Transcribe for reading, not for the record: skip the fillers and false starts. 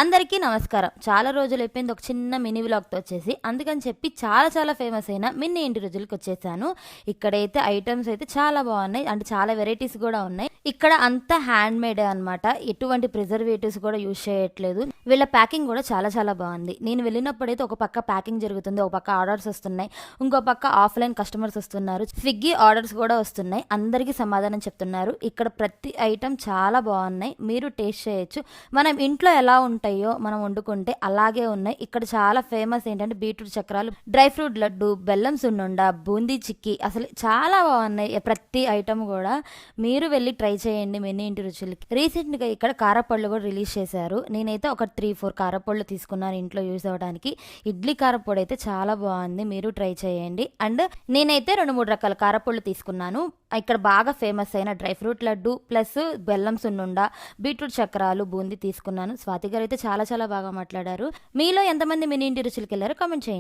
అందరికీ నమస్కారం. చాలా రోజులైపోయింది ఒక చిన్న మినీ వ్లాగ్‌తో వచ్చేసి. అందుకని చెప్పి చాలా ఫేమస్ అయిన మినీ ఇంటి రుచులకొచ్చేసాను. ఇక్కడైతే ఐటెమ్స్ అయితే చాలా బాగున్నాయి. అంటే చాలా వెరైటీస్ కూడా ఉన్నాయి. ఇక్కడ అంతా హ్యాండ్ మేడే అనమాట. ఎటువంటి ప్రిజర్వేటివ్స్ కూడా యూజ్ చేయట్లేదు. వీళ్ళ ప్యాకింగ్ కూడా చాలా బాగుంది. నేను వెళ్ళినప్పుడైతే ఒక పక్క ప్యాకింగ్ జరుగుతుంది, ఒక పక్క ఆర్డర్స్ వస్తున్నాయి, ఇంకో పక్క ఆఫ్లైన్ కస్టమర్స్ వస్తున్నారు, స్విగ్గీ ఆర్డర్స్ కూడా వస్తున్నాయి. అందరికీ సమాధానం చెప్తున్నారు. ఇక్కడ ప్రతి ఐటెం చాలా బాగున్నాయి. మీరు టేస్ట్ చేయొచ్చు. మనం ఇంట్లో ఎలా ఉంటాయో మనం వండుకుంటే అలాగే ఉన్నాయి. ఇక్కడ చాలా ఫేమస్ ఏంటంటే బీట్రూట్ చక్రాలు, డ్రై ఫ్రూట్ లడ్డు, బెల్లం సున్నుండ, బూందీ చిక్కీ, అసలు చాలా బాగున్నాయి ప్రతి ఐటమ్ కూడా. మీరు వెళ్ళి ట్రై చేయండి మినీ ఇంటి రుచులకి. రీసెంట్గా ఇక్కడ కారపళ్ళు కూడా రిలీజ్ చేశారు. నేనైతే ఒక 3-4 కారపళ్ళు తీసుకున్నాను ఇంట్లో యూజ్ అవ్వడానికి. ఇడ్లీ కారపొడి అయితే చాలా బాగుంది, మీరు ట్రై చేయండి. అండ్ నేనైతే 2-3 రకాల కారపళ్ళు తీసుకున్నాను. ఇక్కడ బాగా ఫేమస్ అయిన డ్రై ఫ్రూట్ లడ్డు ప్లస్ బెల్లం సున్నుండ, బీట్రూట్ చక్రాలు, బూందీ తీసుకున్నాను. స్వాతి గారు అయితే చాలా బాగా మాట్లాడారు. మీలో ఎంతమంది మినీ ఇంటి రుచులకి వెళ్ళారో కామెంట్ చేయండి.